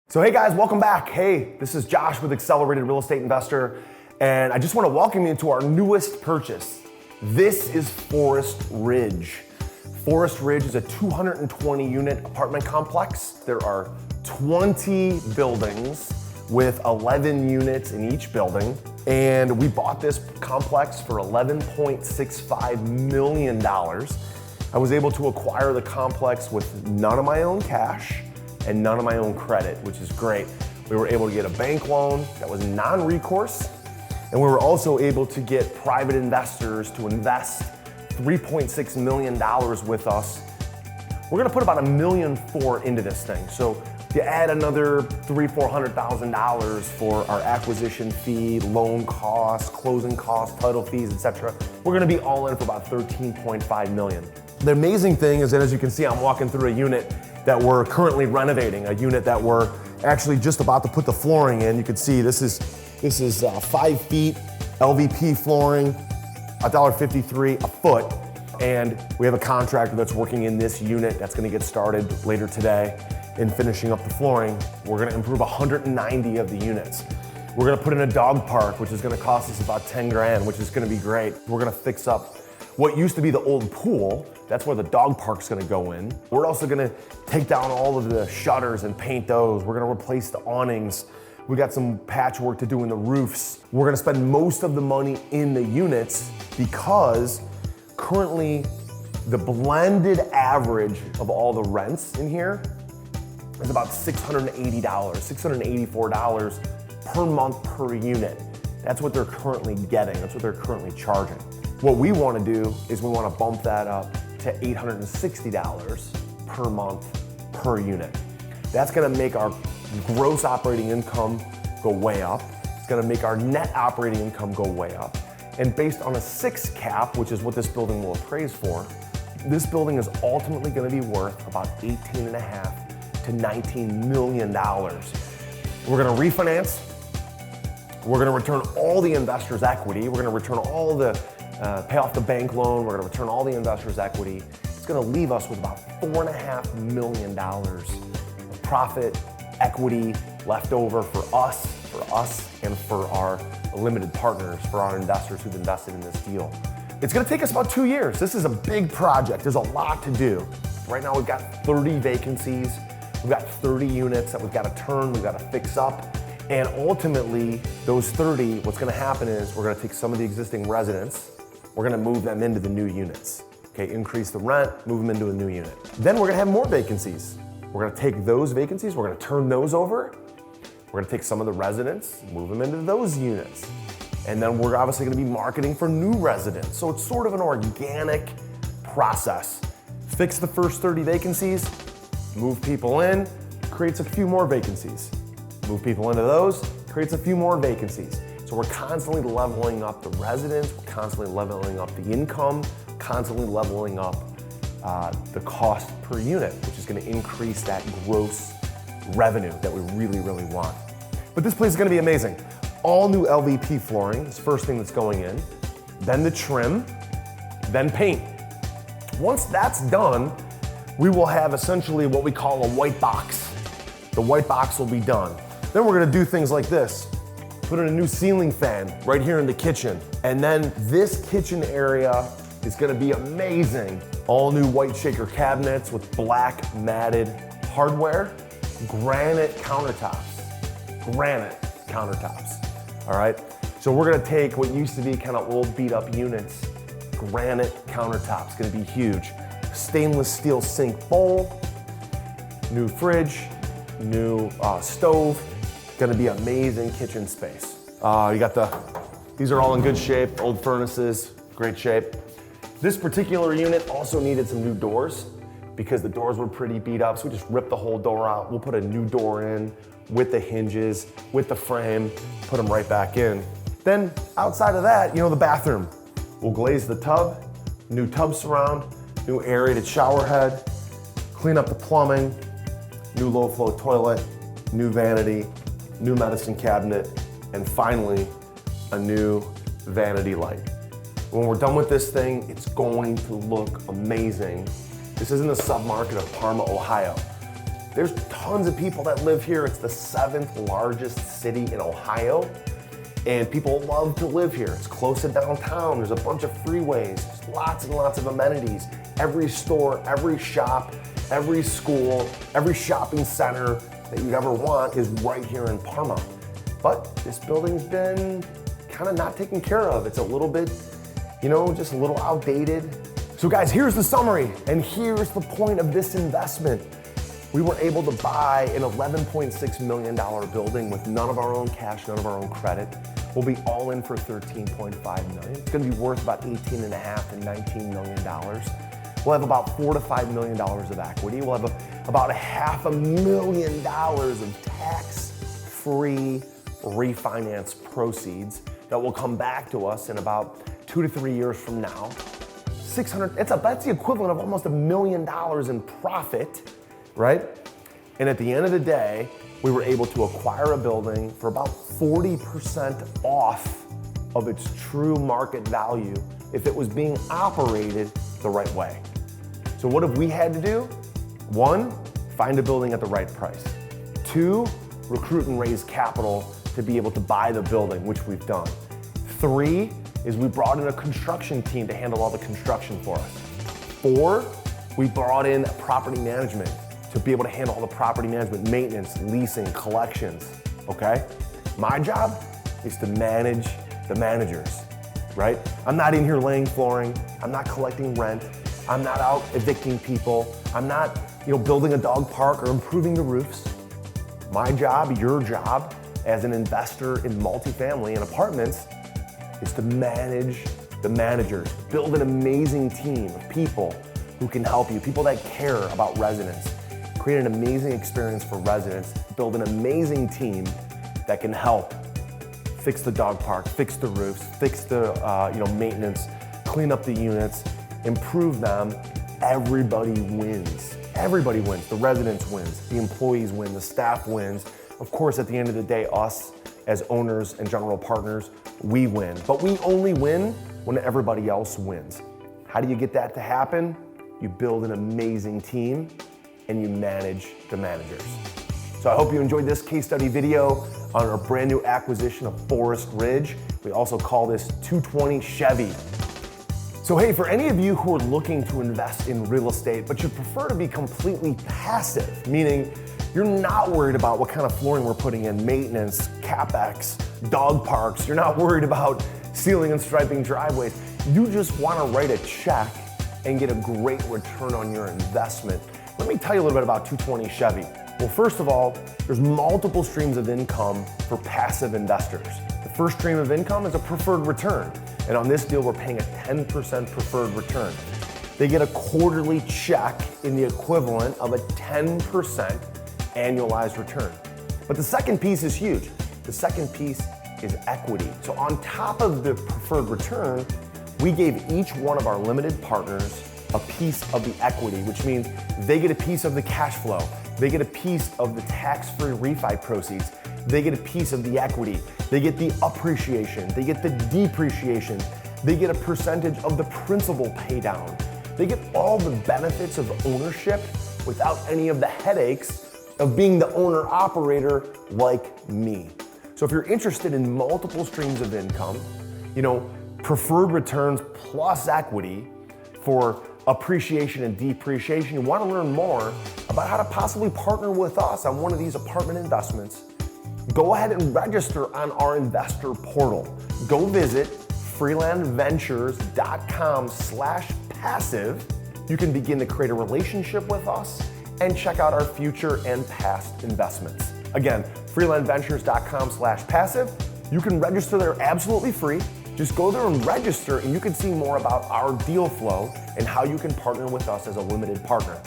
So hey guys, welcome back. Hey, this is Josh with Accelerated Real Estate Investor, and I just want to welcome you to our newest purchase. This is Forest Ridge. Forest Ridge is a 220 unit apartment complex. There are 20 buildings with 11 units in each building. And we bought this complex for $11.65 million. I was able to acquire the complex with none of my own cash and none of my own credit, which is great. We were able to get a bank loan that was non-recourse, and we were also able to get private investors to invest $3.6 million with us. We're gonna put about $1.4 million into this thing. So you add another $300,000-$400,000 for our acquisition fee, loan costs, closing costs, title fees, etc. We're gonna be all in for about $13.5 million. The amazing thing is that, as you can see, I'm walking through a unit that we're currently renovating, a unit that we're actually just about to put the flooring in. You can see this is 5 feet LVP flooring, $1.53 a foot. And we have a contractor that's working in this unit that's gonna get started later today in finishing up the flooring. We're gonna improve 190 of the units. We're gonna put in a dog park, which is gonna cost us about 10 grand, which is gonna be great. We're gonna fix up what used to be the old pool. That's where the dog park's gonna go in. We're also gonna take down all of the shutters and paint those. We're gonna replace the awnings. We got some patchwork to do in the roofs. We're gonna spend most of the money in the units because currently the blended average of all the rents in here is about $680, $684 per month per unit. That's what they're currently getting. That's what they're currently charging. What we want to do is we want to bump that up to $860 per month per unit. That's going to make our gross operating income go way up. It's going to make our net operating income go way up. And based on a 6 cap, which is what this building will appraise for, this building is ultimately going to be worth about $18.5 to $19 million. We're going to refinance. We're going to return all the investors' equity. We're going to return all the pay off the bank loan. We're going to return all the investors' equity. It's going to leave us with about $4.5 million of profit, equity left over for us, and for our limited partners, for our investors who've invested in this deal. It's going to take us about 2 years. This is a big project. There's a lot to do. Right now we've got 30 vacancies. We've got 30 units that we've got to turn, we've got to fix up. And ultimately, those 30, what's going to happen is we're going to take some of the existing residents, we're going to move them into the new units. Okay, increase the rent, move them into a new unit. Then we're going to have more vacancies. We're going to take those vacancies, we're going to turn those over. We're going to take some of the residents, move them into those units. And then we're obviously going to be marketing for new residents. So it's sort of an organic process. Fix the first 30 vacancies, move people in, creates a few more vacancies. Move people into those, creates a few more vacancies. So we're constantly leveling up the residents, we're constantly leveling up the income, constantly leveling up the cost per unit, which is going to increase that gross revenue that we really, really want. But this place is going to be amazing. All new LVP flooring is the first thing that's going in, then the trim, then paint. Once that's done, we will have essentially what we call a white box. The white box will be done. Then we're gonna do things like this. Put in a new ceiling fan right here in the kitchen. And then this kitchen area is gonna be amazing. All new white shaker cabinets with black matted hardware, granite countertops. All right? So we're gonna take what used to be kind of old beat up units, granite countertops, gonna be huge. Stainless steel sink bowl, new fridge, new stove. Gonna be amazing kitchen space. These are all in good shape, old furnaces, great shape. This particular unit also needed some new doors because the doors were pretty beat up, so we just ripped the whole door out. We'll put a new door in with the hinges, with the frame, put them right back in. Then outside of that, the bathroom. We'll glaze the tub, new tub surround, new aerated shower head, clean up the plumbing, new low flow toilet, new vanity, new medicine cabinet, and finally, a new vanity light. When we're done with this thing, it's going to look amazing. This is in the submarket of Parma, Ohio. There's tons of people that live here. It's the 7th largest city in Ohio, and people love to live here. It's close to downtown. There's a bunch of freeways. There's lots and lots of amenities. Every store, every shop, every school, every shopping center that you'd ever want is right here in Parma. But this building's been kind of not taken care of. It's a little bit, just a little outdated. So guys, here's the summary, and here's the point of this investment. We were able to buy an $11.6 million building with none of our own cash, none of our own credit. We'll be all in for $13.5 million. It's gonna be worth about $18.5 to $19 million. We'll have about $4 to $5 million of equity. We'll have about $500,000 of tax-free refinance proceeds that will come back to us in about 2 to 3 years from now. That's the equivalent of almost $1 million in profit, right? And at the end of the day, we were able to acquire a building for about 40% off of its true market value if it was being operated the right way. So what have we had to do? 1, find a building at the right price. 2, recruit and raise capital to be able to buy the building, which we've done. 3 is we brought in a construction team to handle all the construction for us. 4, we brought in property management to be able to handle all the property management, maintenance, leasing, collections, okay? My job is to manage the managers, right? I'm not in here laying flooring. I'm not collecting rent. I'm not out evicting people. I'm not, building a dog park or improving the roofs. My job, your job as an investor in multifamily and apartments is to manage the managers, build an amazing team of people who can help you, people that care about residents, create an amazing experience for residents, build an amazing team that can help fix the dog park, fix the roofs, fix the maintenance, clean up the units, improve them. Everybody wins. Everybody wins. The residents wins, the employees win, the staff wins. Of course, at the end of the day, us as owners and general partners, we win. But we only win when everybody else wins. How do you get that to happen? You build an amazing team and you manage the managers. So I hope you enjoyed this case study video on our brand new acquisition of Forest Ridge. We also call this 220 Chevy. So hey, for any of you who are looking to invest in real estate, but you prefer to be completely passive, meaning you're not worried about what kind of flooring we're putting in, maintenance, CapEx, dog parks, you're not worried about sealing and striping driveways, you just wanna write a check and get a great return on your investment. Let me tell you a little bit about 220 Chevy. Well, first of all, there's multiple streams of income for passive investors. The first stream of income is a preferred return. And on this deal, we're paying a 10% preferred return. They get a quarterly check in the equivalent of a 10% annualized return. But the second piece is huge. The second piece is equity. So on top of the preferred return, we gave each one of our limited partners a piece of the equity, which means they get a piece of the cash flow. They get a piece of the tax-free refi proceeds. They get a piece of the equity. They get the appreciation. They get the depreciation. They get a percentage of the principal pay down. They get all the benefits of ownership without any of the headaches of being the owner operator like me. So if you're interested in multiple streams of income, preferred returns plus equity for appreciation and depreciation, you want to learn more about how to possibly partner with us on one of these apartment investments, go ahead and register on our investor portal. Go visit freelandventures.com/passive. You can begin to create a relationship with us and check out our future and past investments. Again, freelandventures.com/passive. You can register there absolutely free. Just go there and register and you can see more about our deal flow and how you can partner with us as a limited partner.